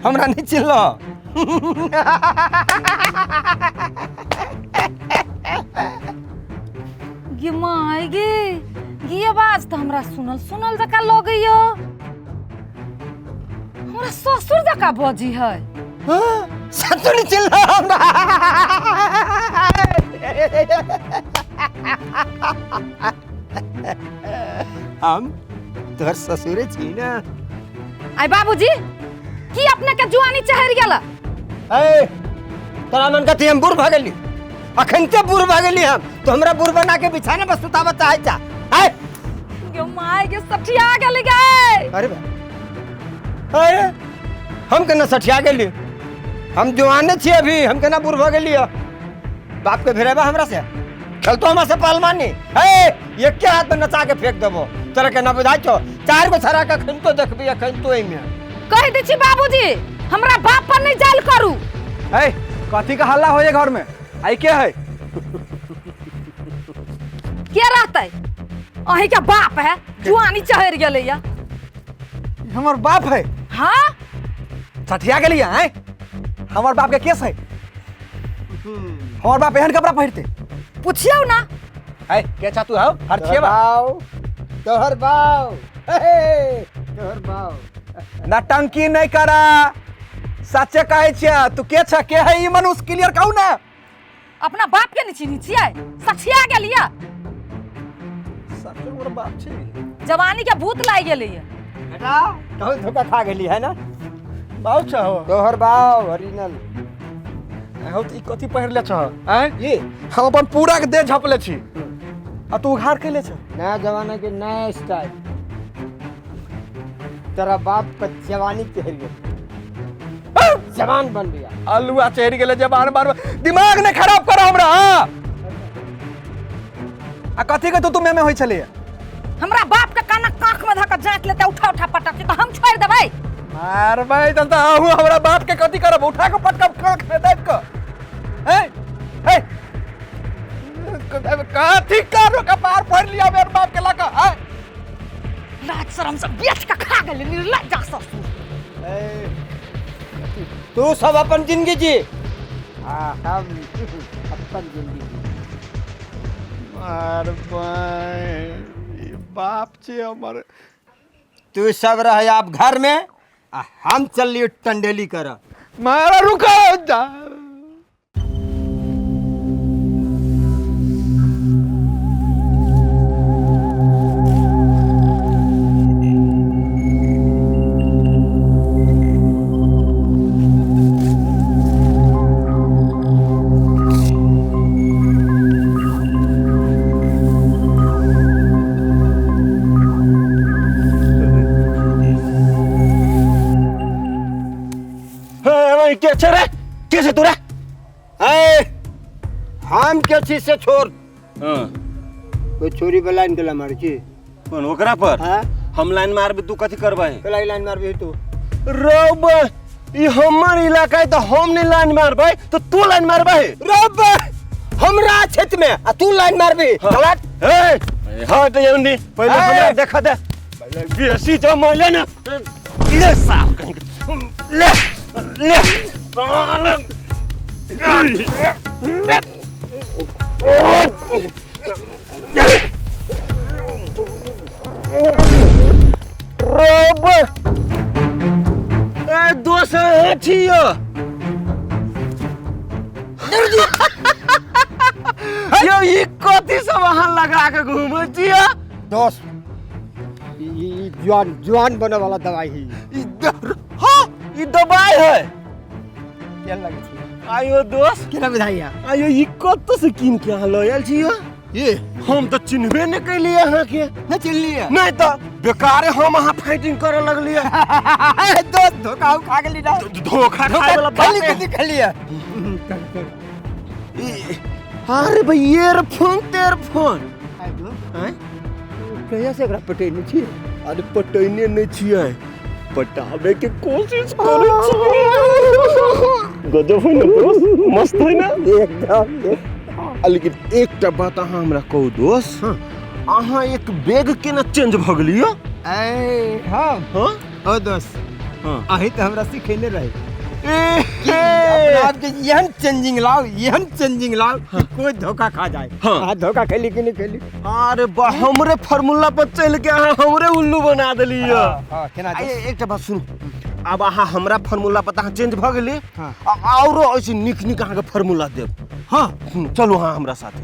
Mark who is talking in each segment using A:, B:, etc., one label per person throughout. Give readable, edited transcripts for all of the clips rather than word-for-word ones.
A: हमरा नहीं चिल्लो
B: गे माय गे ये आवाज तो हमरा सुनल जका लगैयो हमरा ससुर जका बजी है
A: सतु नहीं चिल्लो हमरा हम तोहर ससुरे छी ना
B: आई बाबूजी की अपने के जुआनी चहर गेला
A: ए तोरा मन कथी हम बूढ़ भगली अखन ते बूढ़ भगली हम तो हमरा बूढ़ बना के बिछाने पर सुतावा चाहे जा ए
B: गे माय गे सठिया गेल गे
A: अरे अरे हम केना सठिया गेली हम जवान छी अभी हम केना बूढ़ भगली बाप के भेरेबा हमरा से खेलतो हमरा से पहलवानी ए ये क्या हाथ में नचा के फेंक देबो तोरा के ना बुझाइ छो चार गो छरा के खन तो देखबी अखन तो एमे
B: कह दै छी बाबूजी हमरा बाप पर नहीं जाल करू
C: ए कथी का हल्ला होए घर में आई के है
B: के रहतै अही के बाप है जुआनी चहर गेलै या
C: हमर बाप है
B: हां
C: सठिया गेलिया हैं हमर बाप के केस है हमर बाप एहन कपड़ा पहिरते
B: पूछियो ना
C: है के चाह तू हो हर छेबा
A: तोहर बाऊ तोहर बाऊ
C: नटंकी नहीं करा सच्चे कहे छिया तू के छ के है ई मनुष्य क्लियर कहू ना
B: अपना बाप के नहीं चिन्ही छियै सठिया गेलिया
C: सच्चे मोर बाप छी
B: जवानी के भूत लाग गेलै या
A: बेटा कहू धोखा खा गेली है ना
C: बाऊ छ हो
A: तोहर बाऊ ओरिजिनल
C: हो त ई कथी पहिरले छ हैं ये हम अपन पूरा के देह झपले छी आ तू उघार के ले छ
A: नया जमाना के नया स्टाइल तेरा बाप का जवानी चढ़ गया जवान बन गया
C: अलुआ चढ़ गेले जबान बार दिमाग ने खराब कर हमरा आ कथी के तू में होई छले
B: हमरा बाप के काना काख में धक जांच लेते उठा उठा पटक के तो हम छोड़ देबै
C: मार भाई त आहू हमरा बाप के कथी करब उठा के पटक काख में दैत क ए ए कथी करो का पार फोड़ लिया मेरे बाप के लका है
B: लाज शरम से बेच के खा गेलै निर्लज्ज ससुर
A: तू सब अपन जिंदगी जी हम अपन जिंदगी
C: मार भाई बाप छे हमर
A: तू सब रह आप घर में हम चलिए टंडेली कर
C: मारा रुका जा
A: कैसे तोरा हम के चीज से छोड़ कोई छोरी पे लाइन के मार छी
D: कौन ओकरा पर
A: हां
D: हम लाइन मारबे तू कथी करबे
A: कलाई लाइन मारबे तू
D: रब ई हमर इलाका है तो हम नहीं लाइन मारबे तो तू लाइन मारबे
A: रब हमरा क्षेत्र में आ तू लाइन मारबे गलत
D: ए हट जल्दी पहले हमरा देखा दे पहले बेसी जमले ना ले साफ कहीं ले ले रब ए दोस्त छियो यो ई कथी सब वहां लगा के घूमे छियो
A: दोस्त ई जवान बने वाला दवाई है
D: हां ई दवाई है
A: क्या लगे छी
D: आयो दोस्त
A: केना बधाइया
D: आयो ई कत से किन के यहाँ लयल छियो
A: ये
D: हम तो चिन्हबे नहीं कैलिए यहाँ के
A: न चिल्लिए
D: नहीं तो बेकार हम वहाँ फाइटिंग करे लगलिए
A: दोस्त धोखा खा गेली ना
D: धोखा खाए वाला बात है
A: कथी खलिए
D: अरे भाई ईयरफोन तेरफोन हैं
A: कहिया से एकरा पटेने छी
D: अरे पटैने नहीं छिए पटावे के कोशिश करे छी गजब है ना दोस्त मस्त है ना
A: एकदम
D: लेकिन एकटा बात अहाँ हमरा कहू दोस्त अहाँ एक बैग केना चेंज भ गेलियो
A: ए हां
D: हां
A: ओ दोस्त अही तो हमरा सिखेने रहे कि अपने आप के यहन चेंजिंग लाओ कि कोई धोखा खा जाए। हाँ धोखा खेली कि नहीं खेली?
D: अरे बा हमरे फार्मूला पर चल के अहाँ हमरे उल्लू बना देली
A: हाँ केना
D: एकटा बात सुन, अब अहाँ हमरा फार्मूला पर अहाँ चेंज भ गेली औरो ऐसे निक निक अहाँ के फार्मूला देब। हाँ चलो हाँ हमरा साथे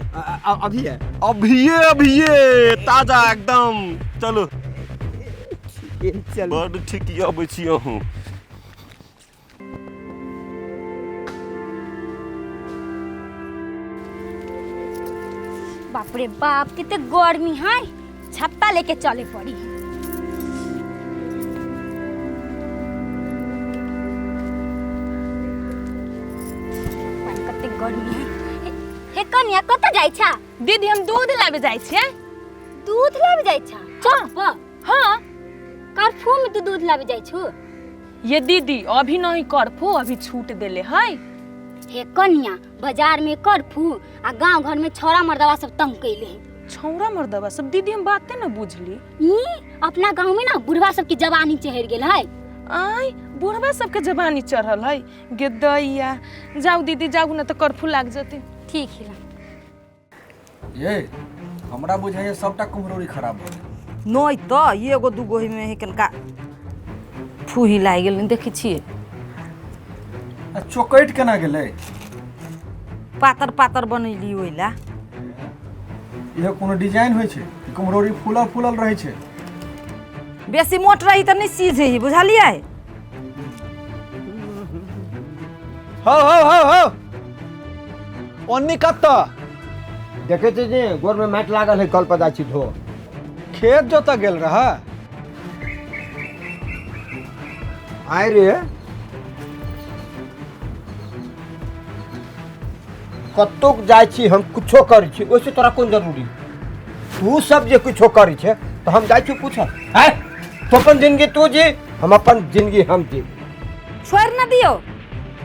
A: अभी है
D: अभिये ताजा एकदम। चलो
A: चल
D: बड़ ठीक आबै छी अहूँ।
E: बाप रे बाप कितने गर्मी है, छत्ता लेके चले पड़ी। कते गर्मी है। हे कन्या कत जाय छा?
B: दीदी हम दूध लाबे जाइ छियै।
E: दूध लाबे जाय छा? चल
B: हाँ
E: कर्फ्यू में तू दूध लाबे जाय छु?
B: ये दीदी अभी नहीं कर्फ्यू, अभी छूट देले है।
E: हे कन्या बाजार में कर्फ्यू आ गांव घर में छोरा मर्दवा सब तंग कैले हैं।
B: छौरा मर्दवा सब दीदी हम बातें न बुझली।
E: अपना गांव में ना बुढ़वा सब की जवानी चढ़ गेल है।
B: आई बुढ़वा सबके जवानी चढ़ल है। गेदैया जाऊ दीदी जाऊ न तो कर्फ्यू लाग जते।
E: ठीक है
C: ये हमरा बुझाइए सबटा कुम्हरौरी खराब हो गेल।
F: नहीं तो एगो दूगो में है कनका फूही लाग गेल देखै छियै।
C: चोकैट केना गेलै?
F: पातर पातर बनैली ओइला।
C: इहो कोनो डिजाइन होइ छै? कुम्हरौरी फूलल फूलल रहै छै।
F: बेसी मोट रही त नहीं सीझे ही, बुझलियै?
A: हो
C: ओन्नी कत
A: देखे थे जी गोर में मैट लागल है, कल पता छी धो
C: खेत जोता गेल रहा।
A: आय रे कतोक जाय छी हम कुछो करै छी, ओइसे तोरा कोन जरूरी? तू सब जे कुछो करै छै तो हम जाय छी पूछ है तो अपन जिंदगी तू जी, हम अपन जिंदगी हम जी।
F: छोड़ न दियो,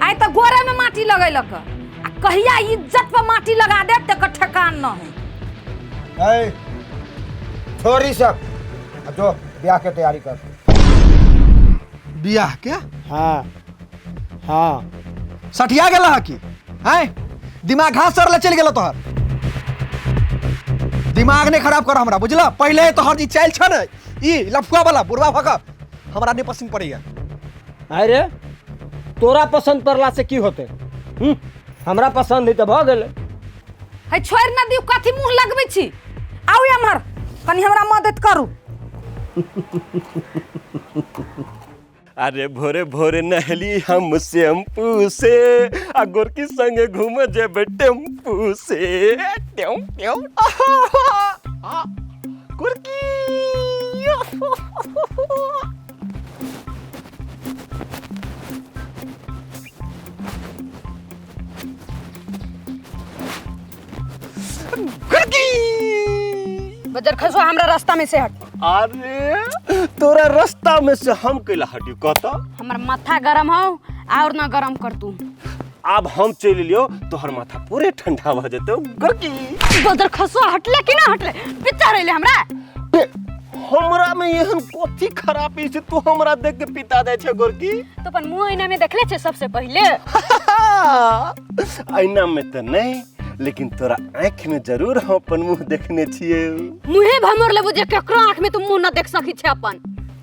F: आइ त गोरे में माटी लगैलक आ कहिया इज्जत पर माटी लगा दे त ठेकान न है।
A: छोरी सब जो ब्याह के तैयारी कर।
C: बियाह के?
A: हाँ
C: सठिया गेला है की? हैं दिमाग घास सर ले चल गेलो तोहर। दिमाग नहीं खराब कर हमरा, बुझला? पहले तोहर जी चाइल छ न ई लफुआ वाला बुढ़वा भका हमरा नहीं पसंद पड़ैया।
A: अरे तोरा पसंद पड़ला से की होते? हमरा पसंद है तो भ गेलै।
F: है छोड़ न दियो, कथी मुंह लगबै छी? आउ एम्हर कनी हमरा मदद करू।
D: अरे भोरे भोरे नहली हम शैम्पू से आ गोरकी संगे घूम जेबे टेम्पू से। ट्यों ट्यों गोरकी
F: बजर खसो हमरा रास्ता में से हट।
D: अरे तोरा रास्ता में से हम कैला हटियो कहता?
E: हमर माथा गरम हो और ना गरम कर तू।
D: अब हम चल लियो तोहर माथा पूरे ठंडा भ जेते गोरकी।
E: बदर खसो हटले कि ना हटले पिता रहले हमरा।
D: हमरा में एहन कथी खराबी से तू हमरा देख के पिता दे छे गोरकी?
E: तो अपन मुंह आईना में देखले छे सबसे पहले?
D: आईना में तो नहीं, लेकिन तोरा आँख में जरूर हम अपन मुंह देखने छिए।
E: मुंहे भमर ले बुझे केकरो आँख में तू मुंह न देख सकी छे अपन।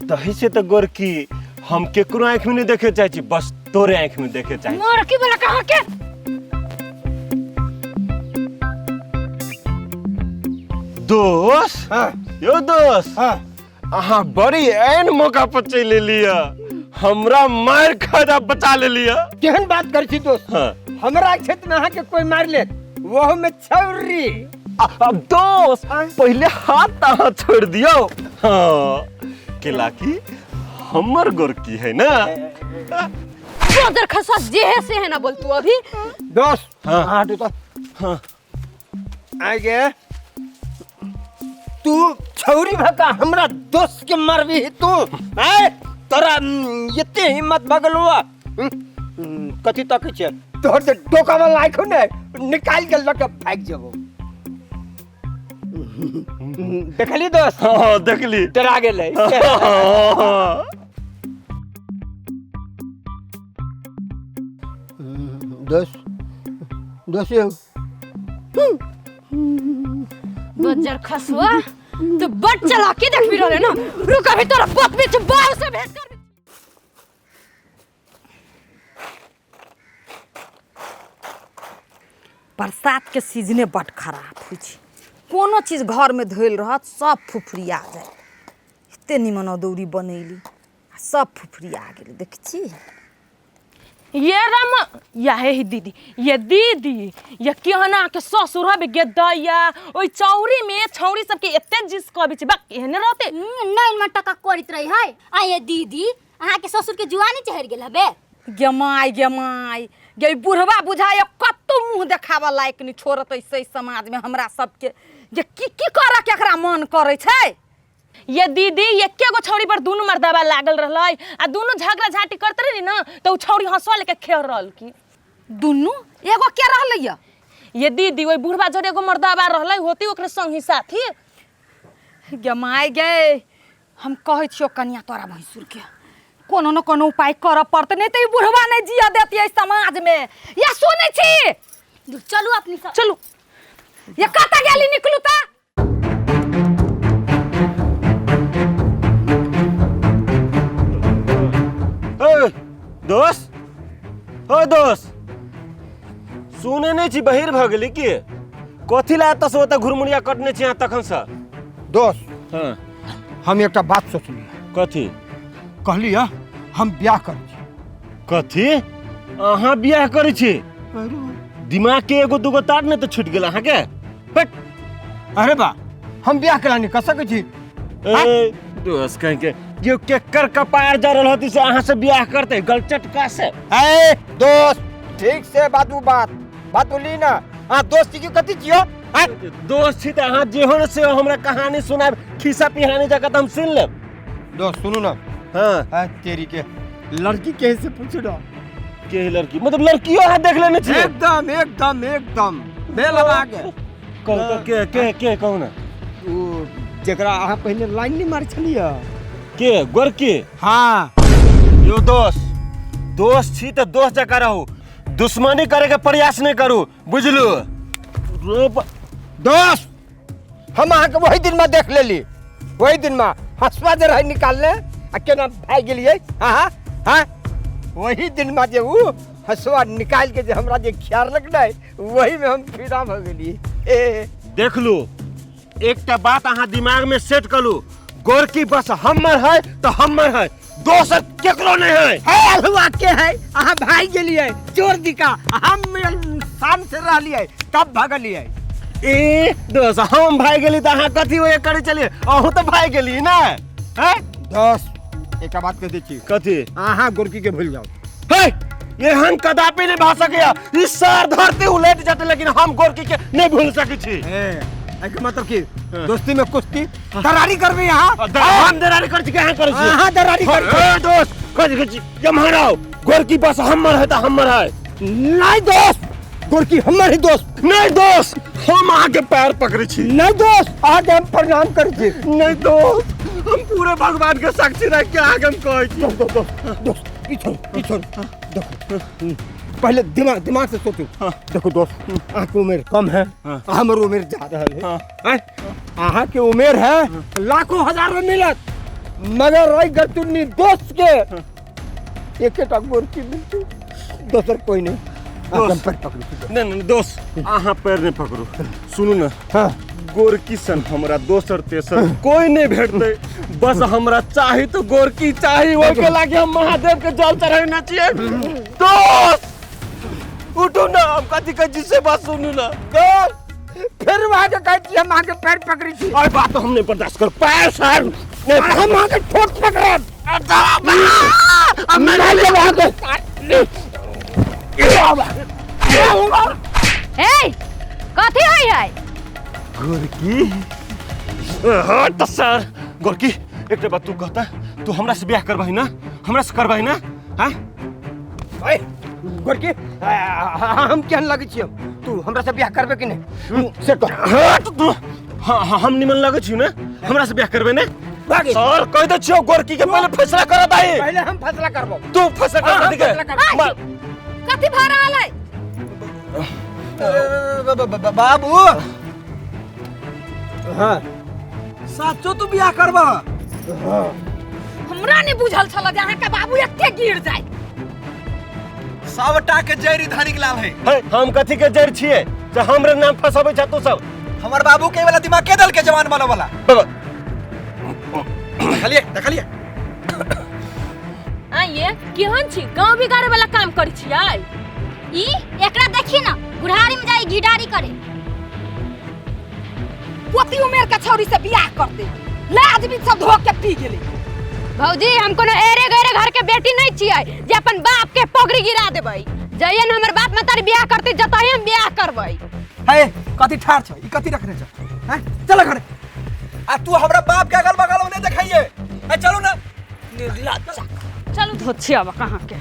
D: तही से तो गोरकी हम केकरो आँख में नहीं देखे चाहे छी, बस तोरे आँख में देखे चाहे।
E: मोर की बोला कहां के?
D: दोस्त यो दोस्त अहाँ बड़ी ऐन मौका पर चल लिया, हमरा मार खा बचा ले लिया।
A: केहन बात कर छी दोस्त? हमरा क्षेत्र में अहाँ के कोई मार ले वो में छौरी।
D: अब दोस्त पहले हाथ अहाँ छोड़ दियो। हाँ केला की हमर गोरकी है ना।
E: बदर खसो जे है से है ना बोल तू अभी।
A: दोस्त हाँ तो हाँ आगे तू छौरी भका हमरा दोस्त के मारबी तू? हैं तोरा एते हिम्मत भगलुआ? कथी तक छे तोहर जे डोका में लाइखो ने निकाल के लके भाग जेबो। देखली दोस्त?
D: हाँ देखली।
A: डरा गेलै। दोस्त ये
F: बज्जर खसुआ तो बट चला के देख भी रहे ना। रुक अभी तोरा बात में बाहर से भेज कर। बरसात के सीजने बड़ खराब हो छी। कोनो चीज घर में धोइल रहत सब फुफरिया जाए। एते निमन अदौरी बनैली सब फुफरिया गेल देख छी।
B: ये राम या हे दीदी ये दीदी ये केहना के ससुर हबे गेदैया ओइ चौरी में छौरी सबके एते जिस कहबे छी बा एहने रहते
E: नहीं में टका करत रही है। आ ये दीदी अहाँ के ससुर के जुआनी चढ़ गेल हबे।
F: गेमाई गे बुढ़वा बुझाय कत्तो मुंह देखावा लायक नहीं छोड़त ऐसे समाज में हमरा सबके जे की करे केकरा मन करे छै।
B: ये दीदी ये गो छौरी पर दुनू मर्दाबा लागल रहलै आ दुनू झगड़ा झाटी करते रही ना तो उ छौरी हंसवा लेके खेल रहल की
F: दुनू एगो के रहलै
B: ये दीदी ओइ बुढ़वा जरे एगो मर्दाबा रहलै होती ओकरे संगी साथी।
F: गेमाई गे हम कहै छियो कन्या तोरा भैंसुर के कोनो न कोनो उपाय कर पड़ते नहीं तो ई बुढ़वा नहीं जिया देती है समाज में। या सुनै छी
E: चलू अपनी सब
B: चलू
F: ये कता गेली निकलू ता।
D: दोस्त हो दोस्त सुने नहीं छी बहिर भ गेली की कथी ला एतऽ से ओतऽ घुरमुड़िया कटने छी यहाँ तखन से।
A: दोस्त
D: हाँ
A: हम एक बात सोचलिए
D: कथी
A: कहलिए हम ब्याह कर
D: कथी अहाँ बियाह करै छी दिमाग के एगो दूगो तार ने तो छूट गेल अहाँ के।
A: अरे बा हम ब्याह करानी कर सकै छी।
D: ए दोस्त कहीं के यो केकर कपार जा रहल होती से अहाँ से बियाह करते गलचटका से।
A: ए दोस्त ठीक से बात बोली ना। हाँ दोस्ती की कथी छियो।
D: दोस्त छी त अहाँ जे हो से हमरा कहानी सुनाब खिस्सा पिहानी जगह त हम सुन लेब।
A: दोस्त सुनो ना।
D: हाँ
A: तेरी के लड़की कैसे पूछो ना
D: के लड़की मतलब लड़कियों अहाँ देख लेने छी।
A: एकदम बेल लगा के
D: के कहू ना
A: ओ जकरा अहाँ पहले लाइन नहीं मार छलिए
D: के गोरकी।
A: हाँ
D: यो दोस्त छी त दोस्त जका रहू दुश्मनी करे के प्रयास नहीं करू बुझलू।
A: दोस्त हम अहाँ के वही दिन में देख लेली वही दिन में हंसवा जे रहे निकालने आ केना भाग गेलिए। हाँ वही दिन में जे उ हंसवा निकाल के जे हमरा जे ख्याल लगलै वही में हम फिदा हो गेली।
D: देख लू एकटा बात अहाँ दिमाग में सेट करू गोरकी बस हमर है तो हमर है दोसर केकरो नहीं है।
A: अलुआ के है अहाँ भाग गेलिए चोर दिका हम शान से रहलिए तब भागलिए।
D: ए दोस्त हम भाग गेली त अहाँ कथी ओए करे चलिए अहूँ तो भाग गेली ना। हैं
A: दोस्त एक बात कह दै छी
D: कथी
A: अहाँ गोरकी के भूल जाओ।
D: है ये हम कदापि नहीं भा सके इस सार धरती उलट जाते लेकिन हम गोरकी के नहीं भूल सके छी।
A: मतलब की दोस्ती में कुश्ती दरारी करबे यहाँ
D: हम दरारी कर छी कहां करे छी।
A: हाँ दरारी कर
D: दोस्त कथी छी जमहराओ गोरकी बस हमर है त हमर है।
A: नहीं दोस्त गोरकी हमर ही दोस्त।
D: नहीं दोस्त हम अहाँ के पैर पकड़े छी।
A: नहीं दोस्त आज हम प्रणाम कर छी।
D: नहीं दोस्त हम पूरे भगवान के साक्षी रह के आगे हम कहै छी।
A: दोस्त पीछे देखो पहले दिमाग से सोचो। देखो दोस्त अहाँ के उम्र कम है हमर उम्र ज्यादा है। अहाँ के उम्र है लाखों हजारों मिलत मगर रही गतुनी दोस्त के एक गोरकी मिलती दोसर कोई नहीं।
D: नहीं दोस्त अहाँ पैर नहीं पकड़ू सुनू ना।
A: हाँ
D: गोरकी सन हमरा दोसर तेसर कोई नहीं भेटते बस हमरा चाही तो गोरकी चाही ओके लागे हम महादेव के जल चढ़ाना चाहिए। दोस्त उठो ना हम कथी कह जिससे बात सुनू ना।
A: फिर वहाँ के कहती हम आगे पैर पकड़ी थी
D: और बात तो हमने बर्दाश्त कर पैर सर
A: हम आगे ठोक पकड़े अब मैं नहीं वहाँ के
F: ए कथी होई है
D: गोरकी हट तो सर गोरकी एक बात तू कहता तू हमरा से ब्याह करबाही ना हमरा से करबाही ना। हाँ
A: गोरकी हम केहन लगे छी तू हमरा से ब्याह करबे कि नहीं से
D: हट तू हम निमन लगे छी ना हमरा से ब्याह करबे ना। सर कह दे छियो गोरकी के पहले फैसला कर दाई
A: पहले हम फैसला करबो
D: तू फैसला कर दे
F: कथी भ रहल है
C: बाबू
A: हाँ
C: साचो तू बियाह करबा
F: हमरा नहीं बुझल छल जे अहाँ के बाबू एते गिर जाए।
C: सबटा के जैरी धनिक लाल है।
D: है, हम कथी के जड़ छिए जे हमरे नाम फसाबै छ तू सब।
C: हमर बाबू के वाला दिमाग के दल के जवान बनो वाला। देखलिए
B: आइए केहन छी गांव बिगाड़े वाला काम करै छियै।
E: ई एकरा देखी ना बुढ़ारी में जाई घिडारी करे।
F: पोती उमेर के छौरी से बियाह कर दे लाज भी सब धो के पी गेले।
G: भौजी हम कोनो एरे गरे घर के बेटी नहीं छियै जे अपन बाप के पगड़ी गिरा देबै। जइए न हमर बाप में तार बियाह करते जतहि हम बियाह करबै।
C: है कथी ठार छ ई कथी रखने छ हैं चल घरे आ तू हमरा बाप के अगल बगल में देखाइए चलो ना
B: चलो धोछिया कहाँ के